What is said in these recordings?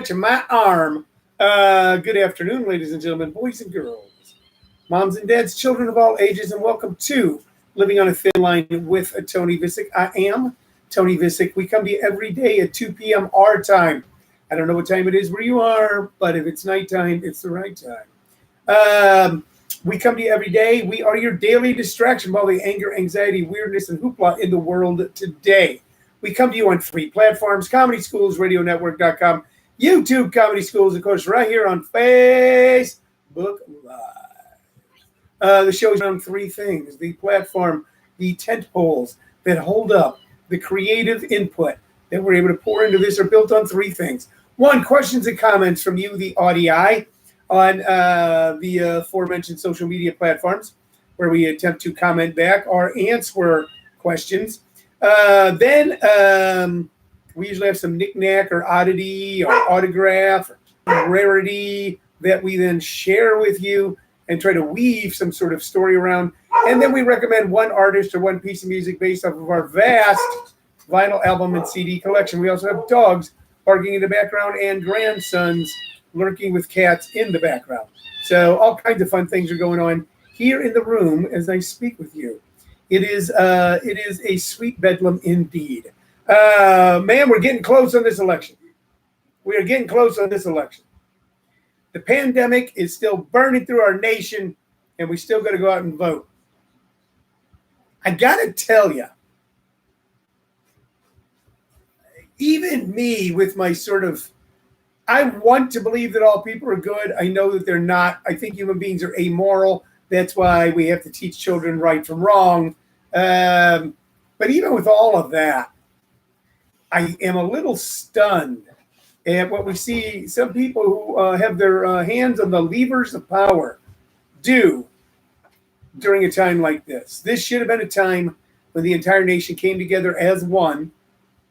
to my arm. Good afternoon, ladies and gentlemen, boys and girls, moms and dads, children of all ages, and welcome to Living on a Thin Line with Tony Vicich. I am Tony Vicich. We come to you every day at 2 p.m. our time. I don't know what time it is where you are, but if it's nighttime, it's the right time. We come to you every day. We are your daily distraction from all the anger, anxiety, weirdness, and hoopla in the world today. We come to you on 3 platforms: Comedy Schools, RadioNetwork.com, YouTube Comedy Schools, of course, right here on Facebook Live. The show is on 3 things: the platform, the tent poles that hold up the creative input that we're able to pour into this are built on 3 things. 1, questions and comments from you, the audii, on the aforementioned social media platforms, where we attempt to comment back or answer questions. Then we usually have some knick-knack or oddity or autograph or rarity that we then share with you and try to weave some sort of story around. And then we recommend one artist or one piece of music based off of our vast vinyl album and CD collection. We also have dogs barking in the background and grandsons lurking with cats in the background. So all kinds of fun things are going on here in the room as I speak with you. It is a sweet bedlam indeed. Man, we're getting close on this election. We are getting close on this election. The pandemic is still burning through our nation, and we still got to go out and vote. I got to tell you, even me with my sort of, I want to believe that all people are good. I know that they're not. I think human beings are amoral. That's why we have to teach children right from wrong. But even with all of that, I am a little stunned at what we see some people who have their hands on the levers of power do during a time like this. This should have been a time when the entire nation came together as one,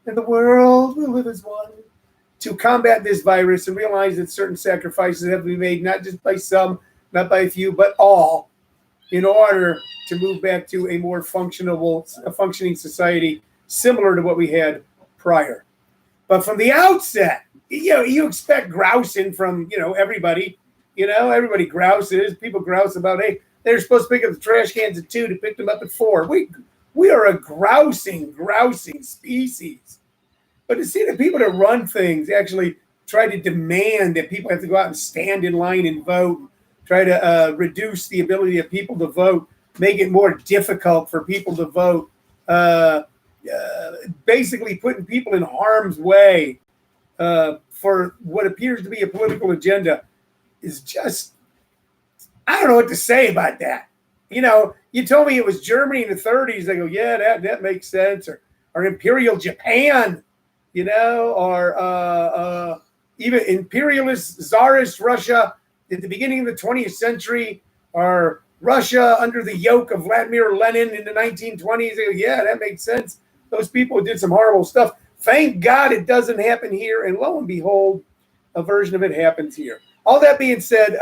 and the world will live as one, to combat this virus and realize that certain sacrifices have to be made, not just by some, not by a few, but all, in order to move back to a more functioning society similar to what we had prior. But from the outset, you expect grousing from, everybody. Everybody grouses. People grouse about, hey, they're supposed to pick up the trash cans at 2 to pick them up at 4. We are a grousing species. But to see the people that run things actually try to demand that people have to go out and stand in line and vote, try to reduce the ability of people to vote, make it more difficult for people to vote, basically putting people in harm's way for what appears to be a political agenda is just, I don't know what to say about that. You told me it was Germany in the 30s. I go, yeah, that makes sense. Or Imperial Japan, or even imperialist Tsarist Russia at the beginning of the 20th century, or Russia under the yoke of Vladimir Lenin in the 1920s. I go, yeah, that makes sense. Those people did some horrible stuff. Thank God it doesn't happen here. And lo and behold, a version of it happens here. All that being said,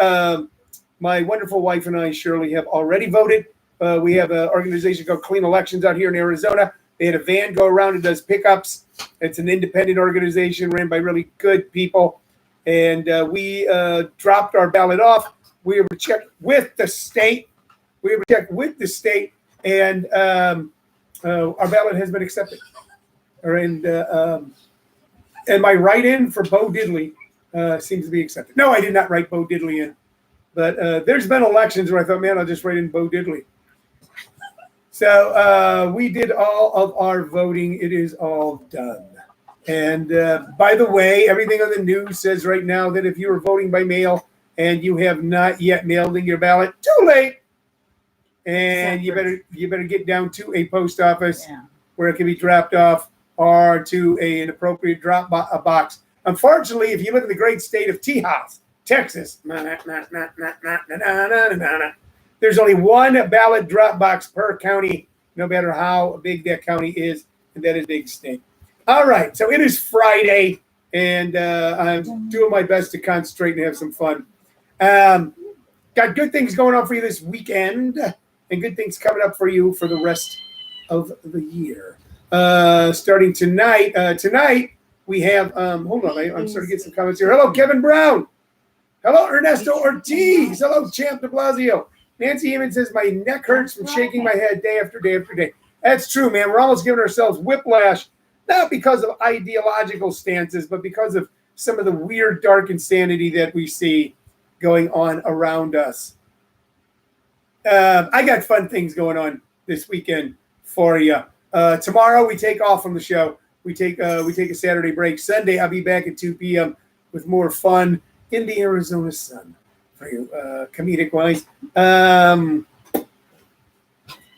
my wonderful wife and I, Shirley, have already voted. We have an organization called Clean Elections out here in Arizona. They had a van go around and does pickups. It's an independent organization ran by really good people. And we dropped our ballot off. We were checked with the state. And our ballot has been accepted. And my write-in for Bo Diddley seems to be accepted. No, I did not write Bo Diddley in. But there's been elections where I thought, man, I'll just write in Bo Diddley. So we did all of our voting. It is all done. And by the way, everything on the news says right now that if you are voting by mail and you have not yet mailed in your ballot, too late. And you better get down to a post office where it can be dropped off, or to an appropriate drop box. Unfortunately, if you live in the great state of Tejas, Texas, there's only one ballot drop box per county, no matter how big that county is, and that is Big State. All right, so it is Friday, and I'm doing my best to concentrate and have some fun. Got good things going on for you this weekend, and good things coming up for you for the rest of the year. Starting tonight, We have, hold on, I'm starting to get some comments here. Hello, Kevin Brown. Hello, Ernesto Ortiz. Hello, Champ de Blasio. Nancy Heyman says, my neck hurts from shaking my head day after day after day. That's true, man. We're almost giving ourselves whiplash, not because of ideological stances, but because of some of the weird, dark insanity that we see going on around us. I got fun things going on this weekend for you. Tomorrow we take off from the show. We take a Saturday break. Sunday I'll be back at 2 p.m. with more fun in the Arizona sun for you, comedic wise.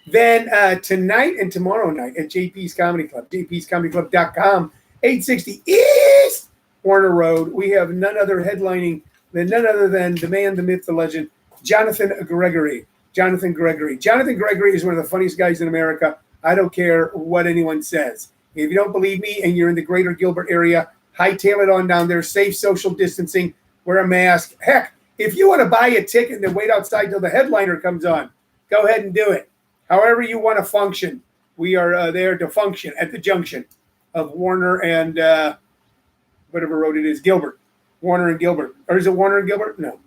Then tonight and tomorrow night at JP's Comedy Club, jpscomedyclub.com, 860 East Warner Road. We have none other than the man, the myth, the legend, Jonathan Gregory. Jonathan Gregory is one of the funniest guys in America. I don't care what anyone says. If you don't believe me and you're in the greater Gilbert area, hightail it on down there, safe social distancing, wear a mask. Heck, if you want to buy a ticket and then wait outside till the headliner comes on, go ahead and do it. However you want to function. We are there to function at the junction of Warner and whatever road it is, Gilbert. Warner and Gilbert. Or is it Warner and Gilbert? No.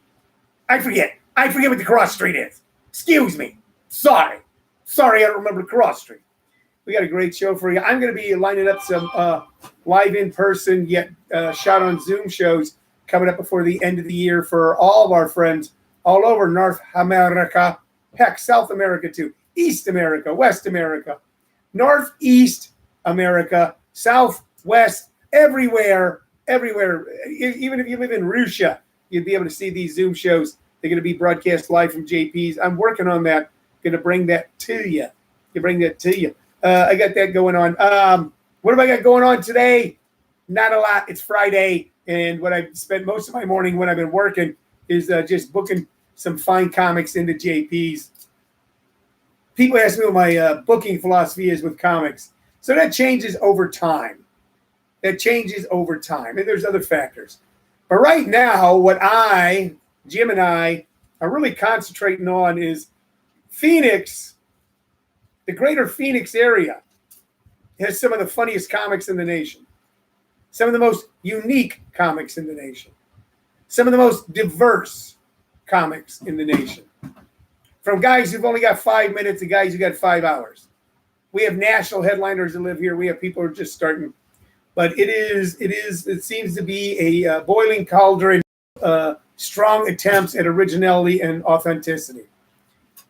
I forget what the cross street is. Excuse me. Sorry, I don't remember cross street. We got a great show for you. I'm going to be lining up some live in-person yet shot on Zoom shows coming up before the end of the year for all of our friends all over North America. Heck, South America too. East America, West America, Northeast America, South, West, everywhere. Even if you live in Russia, you'd be able to see these Zoom shows. They're going to be broadcast live from JP's. I'm working on that. Going to bring that to you. I got that going on. What have I got going on today? Not a lot. It's Friday, and what I've spent most of my morning when I've been working is just booking some fine comics into JP's. People ask me what my booking philosophy is with comics. So that changes over time. And there's other factors. But right now, what Jim and I are really concentrating on is Phoenix, the greater Phoenix area, has some of the funniest comics in the nation. Some of the most unique comics in the nation. Some of the most diverse comics in the nation. From guys who've only got 5 minutes to guys who got 5 hours. We have national headliners that live here. We have people who are just starting. But it seems to be a boiling cauldron, strong attempts at originality and authenticity.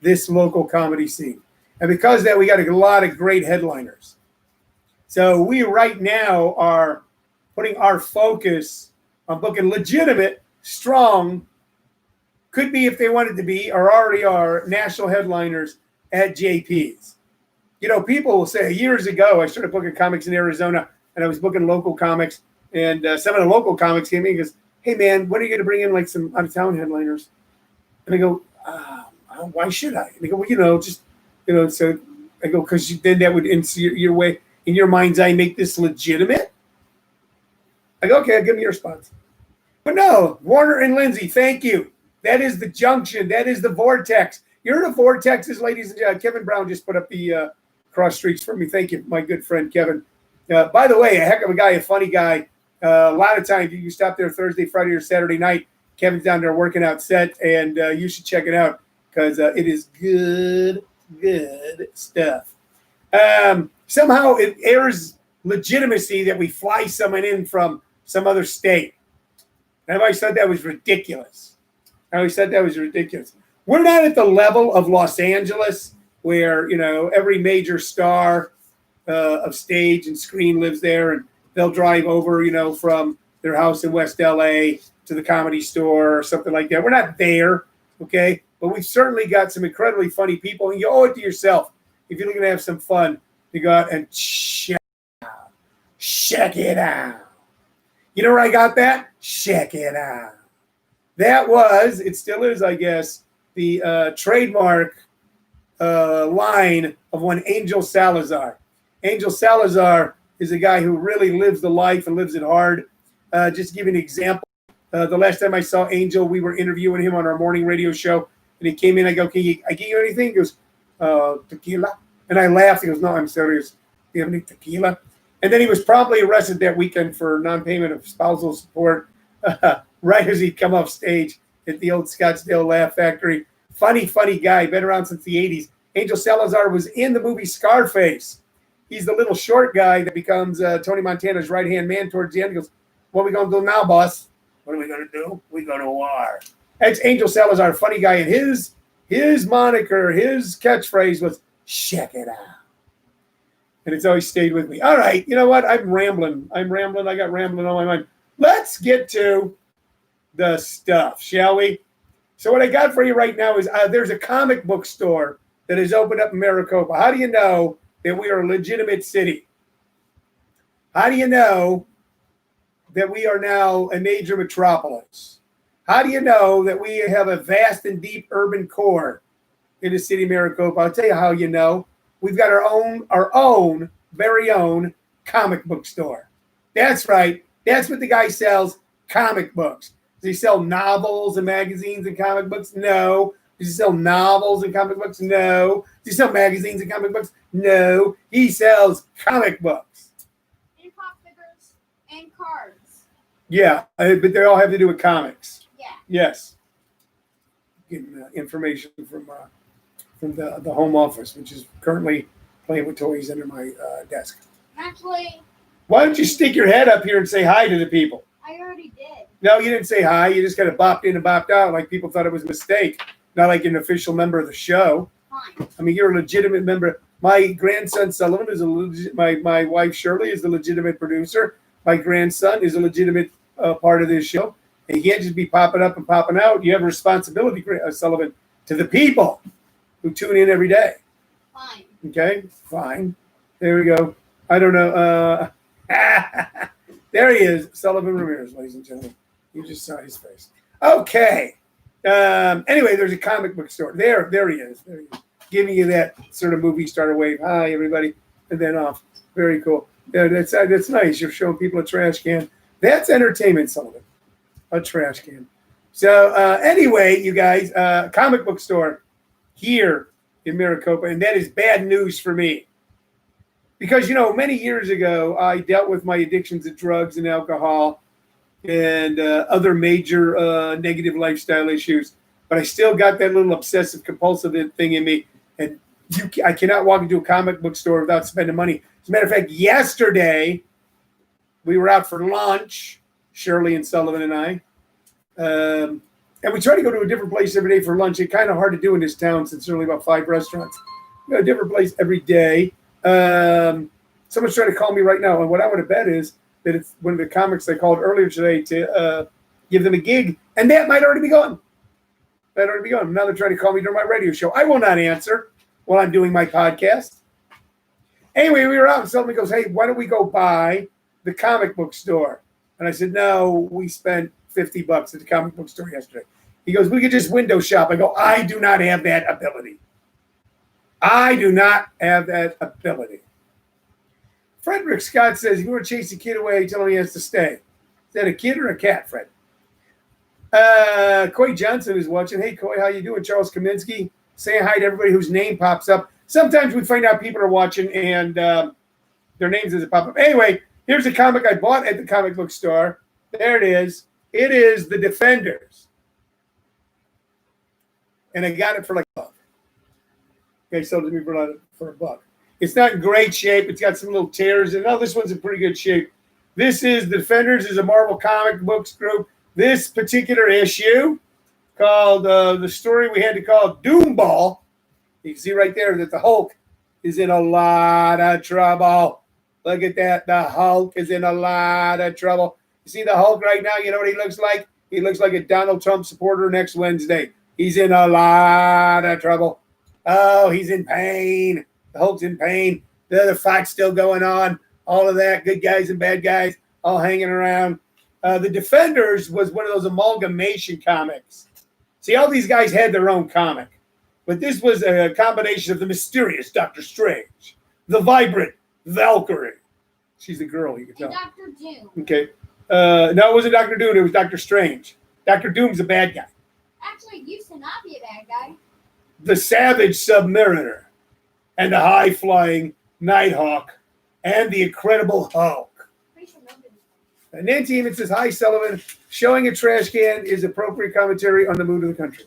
This local comedy scene. And because of that, we got a lot of great headliners. So we right now are putting our focus on booking legitimate, strong, could be if they wanted to be, or already are, national headliners at JP's. You know, people will say years ago, I started booking comics in Arizona, and I was booking local comics, and some of the local comics came in and goes, hey, man, when are you going to bring in like some out-of-town headliners? And I go, why should I? And they go, well, so I go, because then that would, in your mind's eye, make this legitimate? I go, okay, give me your spots. But no, Warner and Lindsay, thank you. That is the junction. That is the vortex. You're the vortexes, ladies and gentlemen. Kevin Brown just put up the cross streets for me. Thank you, my good friend, Kevin. By the way, a heck of a guy, a funny guy. A lot of times you can stop there Thursday, Friday, or Saturday night. Kevin's down there working out set, and you should check it out because it is good stuff. Somehow it airs legitimacy that we fly someone in from some other state. And I always thought that was ridiculous. We're not at the level of Los Angeles where, every major star of stage and screen lives there and they'll drive over, from their house in West LA to the Comedy Store or something like that. We're not there, okay? But we've certainly got some incredibly funny people, and you owe it to yourself if you're looking to have some fun to go out and check it out. You know where I got that? Check it out. It still is, I guess, the trademark line of one Angel Salazar. Angel Salazar is a guy who really lives the life and lives it hard. Just to give you an example, the last time I saw Angel, we were interviewing him on our morning radio show, and he came in. I go, can I give you anything? He goes, tequila. And I laughed. He goes, no, I'm serious. Do you have any tequila? And then he was promptly arrested that weekend for non-payment of spousal support, right as he'd come off stage at the old Scottsdale Laugh Factory. Funny guy, been around since the 80s. Angel Salazar was in the movie Scarface. He's the little short guy that becomes Tony Montana's right-hand man towards the end. He goes, what are we going to do now, boss? What are we going to do? We go to war. That's Angel Salazar, funny guy. And his moniker, his catchphrase was, check it out. And it's always stayed with me. All right, you know what? I'm rambling. I got rambling on my mind. Let's get to the stuff, shall we? So what I got for you right now is there's a comic book store that has opened up in Maricopa. How do you know that we are a legitimate city? How do you know that we are now a major metropolis? How do you know that we have a vast and deep urban core in the city of Maricopa? I'll tell you how you know. We've got our own very own comic book store. That's right. That's what the guy sells, comic books. Does he sell novels and magazines and comic books? No. Does he sell novels and comic books? No. Does he sell magazines and comic books? No. He sells comic books. And pop figures and cards. Yeah, but they all have to do with comics. Yeah. Yes. Getting information from the home office, which is currently playing with toys under my desk. Actually, why don't you stick your head up here and say hi to the people? I already did. No, you didn't say hi. You just kind of bopped in and bopped out like people thought it was a mistake. Not like an official member of the show. Fine. I mean, you're a legitimate member. My grandson Sullivan is my wife Shirley is the legitimate producer. My grandson is a legitimate part of this show. And you can't just be popping up and popping out. You have a responsibility, Sullivan, to the people who tune in every day. Fine. Okay, fine. There we go. I don't know. There he is, Sullivan Ramirez, ladies and gentlemen. You just saw his face. Okay. Anyway, there's a comic book store. There he is. There he is. Giving you that sort of movie star wave. Hi, everybody. And then off. Very cool. Yeah, that's nice. You're showing people a trash can. That's entertainment, Sullivan. A trash can. So anyway, you guys, comic book store here in Maricopa, and that is bad news for me. Because, many years ago, I dealt with my addictions to drugs and alcohol and other major negative lifestyle issues. But I still got that little obsessive compulsive thing in me. And I cannot walk into a comic book store without spending money. As a matter of fact, yesterday, we were out for lunch, Shirley and Sullivan and I. And we try to go to a different place every day for lunch. It's kind of hard to do in this town since there's only about 5 restaurants. We go to a different place every day. Someone's trying to call me right now, and what I want to bet is that it's one of the comics I called earlier today to give them a gig, and that might already be gone. Now they're trying to call me during my radio show. I will not answer while I'm doing my podcast. Anyway, we were out, and someone goes, hey, why don't we go by the comic book store? And I said, no, we spent $50 at the comic book store yesterday. He goes, we could just window shop. I go, I do not have that ability. Frederick Scott says, you want to chase the kid away, tell him he has to stay. Is that a kid or a cat, Fred? Coy Johnson is watching. Hey, Coy, how you doing? Charles Kaminsky saying hi to everybody whose name pops up. Sometimes we find out people are watching and their names doesn't pop up. Anyway, here's a comic I bought at the comic book store. There it is. It is The Defenders. And I got it for like $1. Okay, sold it to me for $1. It's not in great shape. It's got some little tears. And this one's in pretty good shape. This is The Defenders is a Marvel comic books group. This particular issue called the story we had to call Doomball. You can see right there that the Hulk is in a lot of trouble. Look at that. The Hulk is in a lot of trouble. You see the Hulk right now? You know what he looks like? He looks like a Donald Trump supporter next Wednesday. He's in a lot of trouble. Oh, he's in pain. The Hulk's in pain. The fight's still going on. All of that. Good guys and bad guys all hanging around. The Defenders was one of those amalgamation comics. See, all these guys had their own comic. But this was a combination of the mysterious Doctor Strange, the vibrant Valkyrie. She's the girl, you can tell. And Dr. Doom. Okay. No, it wasn't Dr. Doom. It was Dr. Strange. Dr. Doom's a bad guy. Actually, he used to not be a bad guy. The savage Submariner and the high-flying Nighthawk and the Incredible Hulk. Pretty sure nobody. Nancy Even says, hi, Sullivan. Showing a trash can is appropriate commentary on the mood of the country.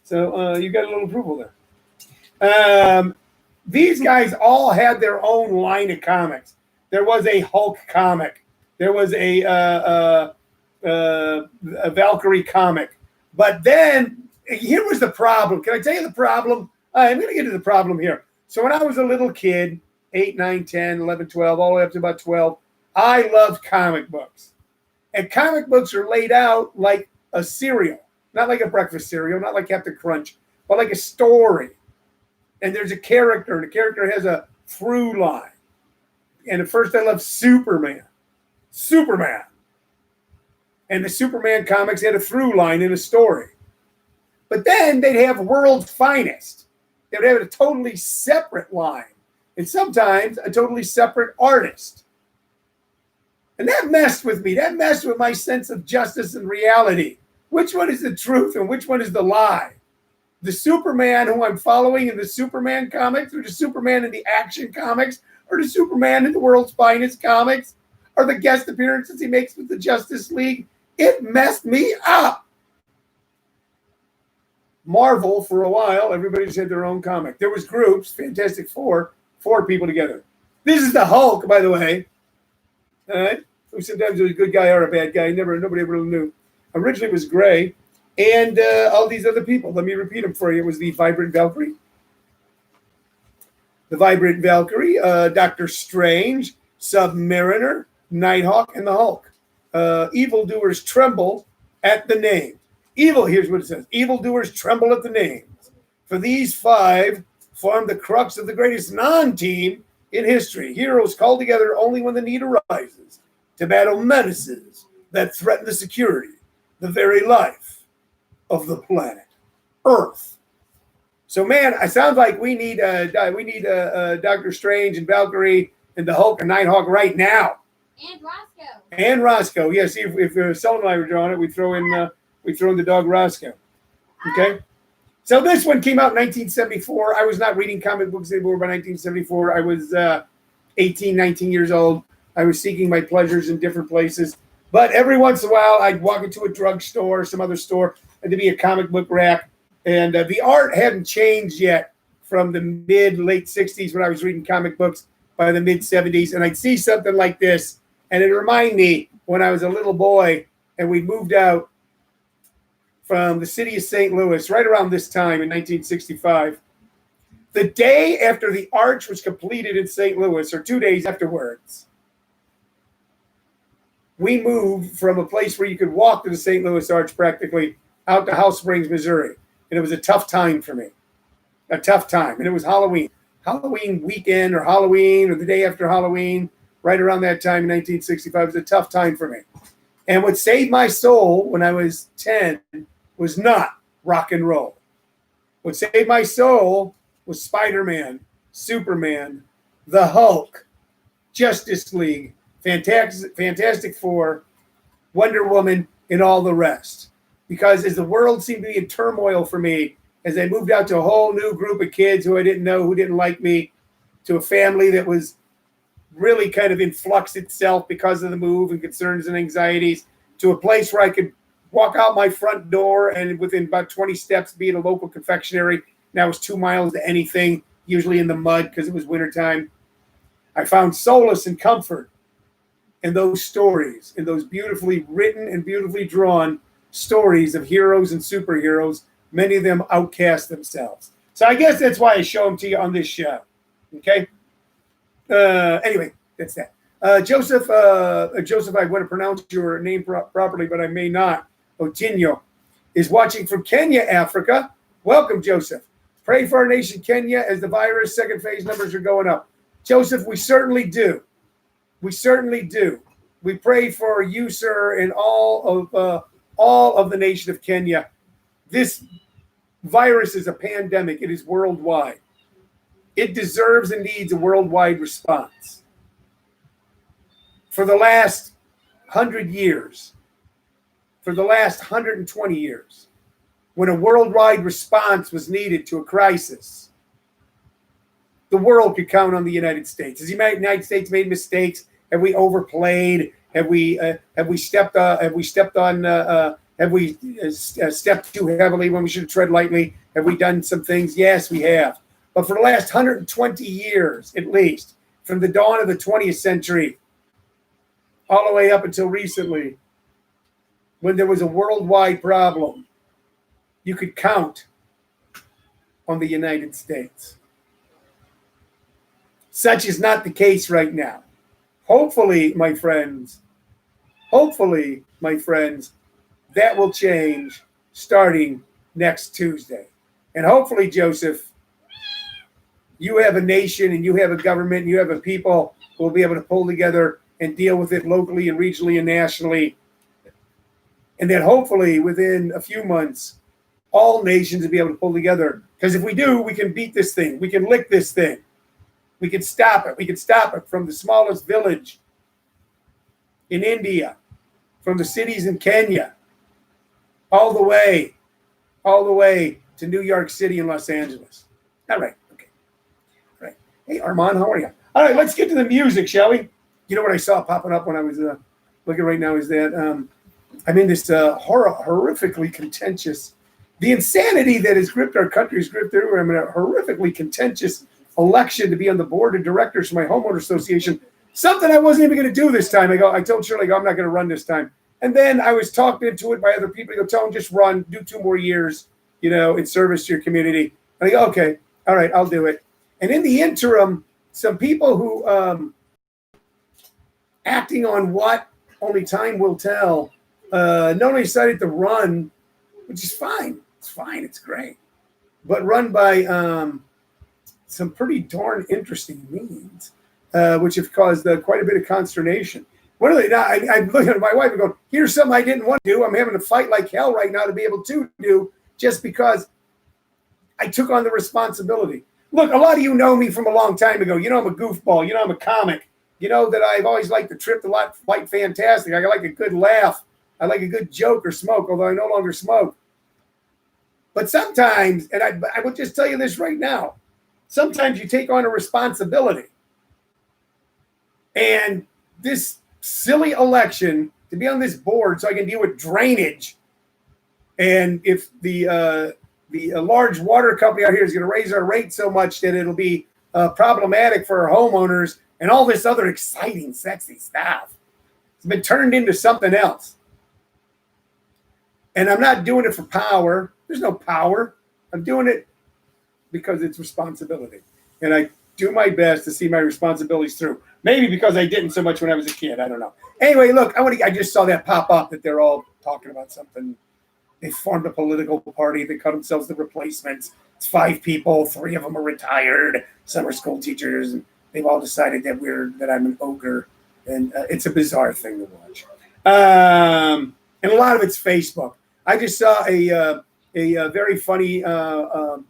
So you got a little approval there. These guys all had their own line of comics. There was a Hulk comic. There was a Valkyrie comic. But then, here was the problem. Can I tell you the problem? I'm going to get to the problem here. So when I was a little kid, 8, 9, 10, 11, 12, all the way up to about 12, I loved comic books. And comic books are laid out like a cereal. Not like a breakfast cereal, not like Captain Crunch, but like a story. And there's a character, and the character has a through line. And at first I loved Superman. And the Superman comics had a through line in a story. But then they'd have World's Finest. They would have a totally separate line. And sometimes a totally separate artist. And that messed with me. That messed with my sense of justice and reality. Which one is the truth and which one is the lie? The Superman who I'm following in the Superman comics, or the Superman in the Action comics, or the Superman in the World's Finest comics, or the guest appearances he makes with the Justice League. It messed me up. Marvel, for a while, everybody just had their own comic. There was groups, Fantastic Four, 4 people together. This is the Hulk, by the way. All right? Who sometimes was a good guy or a bad guy. Nobody ever really knew. Originally it was Gray. And all these other people. Let me repeat them for you. It was the Vibrant Valkyrie. Doctor Strange, Submariner, Nighthawk, and the Hulk. Evildoers tremble at the name. Here's what it says. Evildoers tremble at the names. For these 5 form the crux of the greatest non-team in history. Heroes called together only when the need arises to battle menaces that threaten the security, the very life of the planet Earth. So, man, it sounds like we need Doctor Strange and Valkyrie and the Hulk and Nighthawk right now. And Roscoe. Yeah, see, if Sullivan and I were drawing it, we throw in the dog Roscoe. Okay. So this one came out in 1974. I was not reading comic books anymore by 1974. I was 18, 19 years old. I was seeking my pleasures in different places. But every once in a while, I'd walk into a drugstore or some other store, and there'd be a comic book rack. And the art hadn't changed yet from the late 60s when I was reading comic books by the mid 70s. And I'd see something like this, and it'd remind me when I was a little boy and we moved out from the city of St. Louis right around this time in 1965. The day after the arch was completed in St. Louis, or 2 days afterwards, we moved from a place where you could walk to the St. Louis Arch practically out to House Springs, Missouri. And it was a tough time for me. A tough time. And it was Halloween weekend, or Halloween, or the day after Halloween, right around that time in 1965. It was a tough time for me. And what saved my soul when I was 10 was not rock and roll. What saved my soul was Spider-Man, Superman, the Hulk, Justice League, Fantastic Four, Wonder Woman, and all the rest. Because as the world seemed to be in turmoil for me, as I moved out to a whole new group of kids who I didn't know, who didn't like me, to a family that was really kind of in flux itself because of the move and concerns and anxieties, to a place where I could walk out my front door and within about 20 steps be at a local confectionery. Now it was 2 miles to anything, usually in the mud because it was wintertime. I found solace and comfort in those stories, in those beautifully written and beautifully drawn stories of heroes and superheroes. Many of them outcast themselves. So I guess that's why I show them to you on this show. Okay? Anyway, that's that. Joseph, I want to pronounce your name properly, but I may not. Otinho is watching from Kenya, Africa. Welcome, Joseph. Pray for our nation, Kenya, as the virus second phase numbers are going up. Joseph, we certainly do. We certainly do. We pray for you, sir, and all of the nation of Kenya. This virus is a pandemic. It is worldwide. It deserves and needs a worldwide response. For the last 100 years, for the last 120 years, when a worldwide response was needed to a crisis, the world could count on the United States. Has the United States made mistakes? Have we overplayed? Have we stepped too heavily when we should have tread lightly? Have we done some things? Yes, we have. But for the last 120 years, at least, from the dawn of the 20th century, all the way up until recently, when there was a worldwide problem, you could count on the United States. Such is not the case right now. Hopefully, my friends, that will change starting next Tuesday. And hopefully, Joseph, you have a nation and you have a government and you have a people who will be able to pull together and deal with it locally and regionally and nationally. And then hopefully within a few months, all nations will be able to pull together. Because if we do, we can beat this thing. We can lick this thing. We can stop it. We can stop it from the smallest village in India, from the cities in Kenya, all the way to New York City and Los Angeles. All right. Okay. All right. Hey, Armand, how are you? All right, let's get to the music, shall we? You know what I saw popping up when I was looking right now is that I'm in this horrifically contentious, the insanity that has gripped our country has gripped everywhere. I'm in a horrifically contentious election to be on the board of directors for my homeowner association. Something I wasn't even going to do this time. I told Shirley, I'm not going to run this time. And then I was talked into it by other people. I go, tell them just run, do 2 more years, in service to your community. And I go, okay, all right, I'll do it. And in the interim, some people who acting on what only time will tell, not only decided to run, which is fine. It's fine. It's great. But run by some pretty darn interesting means, which have caused quite a bit of consternation. What are they now? I'm looking at my wife and going, here's something I didn't want to do. I'm having to fight like hell right now to be able to do just because I took on the responsibility. Look, a lot of you know me from a long time ago. I'm a goofball. I'm a comic. That I've always liked to trip the lot, fight fantastic. I like a good laugh. I like a good joke or smoke, although I no longer smoke. But sometimes, and I will just tell you this right now, sometimes you take on a responsibility. And this silly election, to be on this board so I can deal with drainage, and if the large water company out here is going to raise our rate so much that it'll be problematic for our homeowners and all this other exciting, sexy stuff, it's been turned into something else. And I'm not doing it for power. There's no power. I'm doing it because it's responsibility. And I do my best to see my responsibilities through. Maybe because I didn't so much when I was a kid. I don't know. Anyway, look, I just saw that pop up that they're all talking about something. They formed a political party. They call themselves the Replacements. It's 5 people. 3 of them are retired. Some are school teachers. And they've all decided that I'm an ogre. And it's a bizarre thing to watch. And a lot of it's Facebook. I just saw a very funny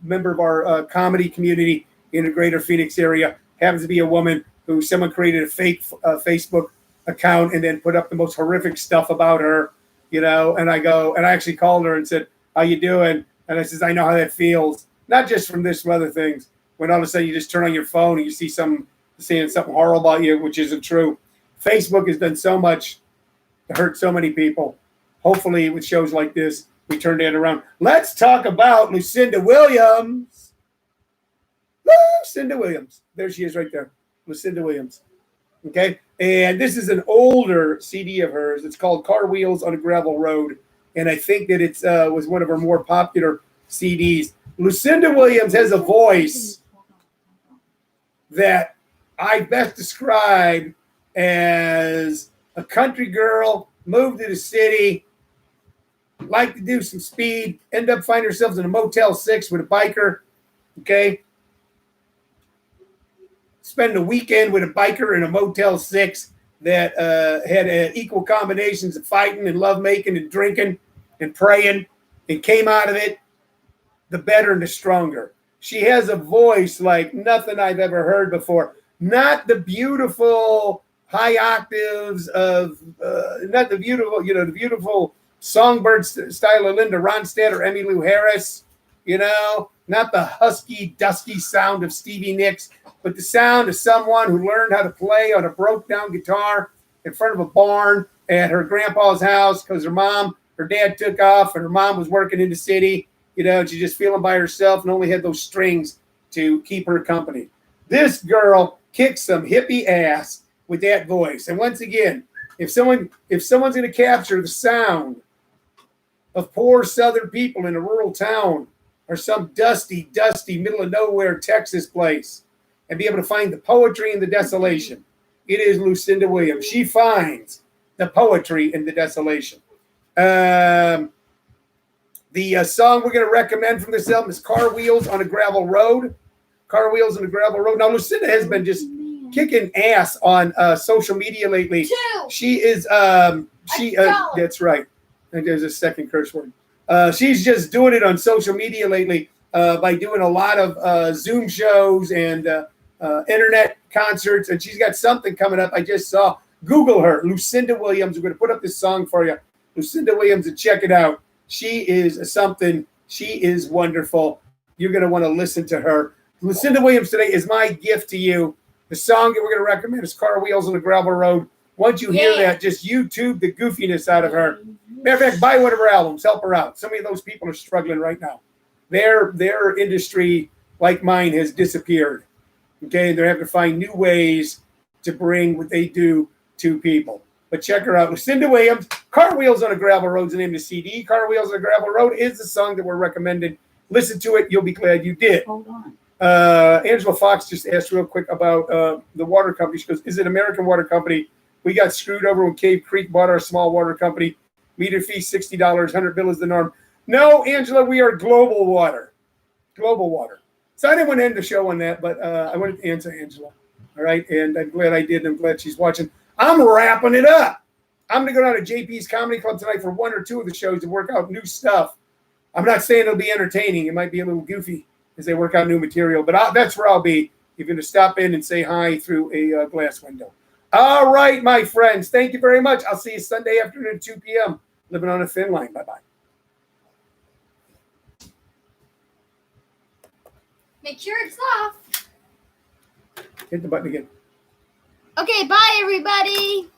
member of our comedy community in the greater Phoenix area. Happens to be a woman who someone created a fake Facebook account and then put up the most horrific stuff about her, and I actually called her and said, how you doing? And I says, I know how that feels. Not just from this, from other things. When all of a sudden you just turn on your phone and you see someone saying something horrible about you, which isn't true. Facebook has done so much to hurt so many people. Hopefully with shows like this, we turn that around. Let's talk about Lucinda Williams. Lucinda Williams. There she is right there. Lucinda Williams. Okay. And this is an older CD of hers. It's called Car Wheels on a Gravel Road. And I think that it was one of her more popular CDs. Lucinda Williams has a voice that I best describe as a country girl, moved to the city, like to do some speed, end up finding herself in a Motel 6 with a biker, okay? Spend a weekend with a biker in a Motel 6 that had equal combinations of fighting and lovemaking and drinking and praying, and came out of it the better and the stronger. She has a voice like nothing I've ever heard before. Not the beautiful high octaves of, not the beautiful, the beautiful songbird style of Linda Ronstadt or Emmylou Harris, You know, not the husky, dusky sound of Stevie Nicks, but the sound of someone who learned how to play on a broke down guitar in front of a barn at her grandpa's house because her dad took off and her mom was working in the city. You know, she's just feeling by herself and only had those strings to keep her company. This girl kicks some hippie ass with that voice. And once again, if someone's going to capture the sound of poor Southern people in a rural town or some dusty, middle of nowhere Texas place and be able to find the poetry in the desolation, it is Lucinda Williams. She finds the poetry in the desolation. The song we're going to recommend from this album is Car Wheels on a Gravel Road. Car Wheels on a Gravel Road. Now, Lucinda has been just kicking ass on social media lately. She is, that's right. And there's a second curse word. She's just doing it on social media lately by doing a lot of Zoom shows and internet concerts. And she's got something coming up. I just saw. Google her, Lucinda Williams. We're going to put up this song for you. Lucinda Williams, and check it out. She is something. She is wonderful. You're going to want to listen to her. Lucinda Williams today is my gift to you. The song that we're going to recommend is Car Wheels on the Gravel Road. Once you hear that, just YouTube the goofiness out of her. Matter of fact, buy one of her albums. Help her out. So many of those people are struggling right now. Their industry, like mine, has disappeared. Okay, they're having to find new ways to bring what they do to people. But check her out. Lucinda Williams, Car Wheels on a Gravel Road is the name of the CD. Car Wheels on a Gravel Road is the song that we're recommending. Listen to it. You'll be glad you did. Hold on. Angela Fox just asked real quick about the water company. She goes, is it American Water Company? We got screwed over when Cave Creek bought our small water company. Meter fee, $60, 100 bill is the norm. No, Angela, we are Global Water. Global Water. So I didn't want to end the show on that, but I wanted to answer Angela. All right, and I'm glad I did, and I'm glad she's watching. I'm wrapping it up. I'm going to go down to JP's Comedy Club tonight for one or two of the shows to work out new stuff. I'm not saying it'll be entertaining. It might be a little goofy as they work out new material, but that's where I'll be. You're going to stop in and say hi through a glass window. All right, my friends. Thank you very much. I'll see you Sunday afternoon at 2 p.m. Living on a Thin Line. Bye-bye. Make sure it's off. Hit the button again. Okay, bye, everybody.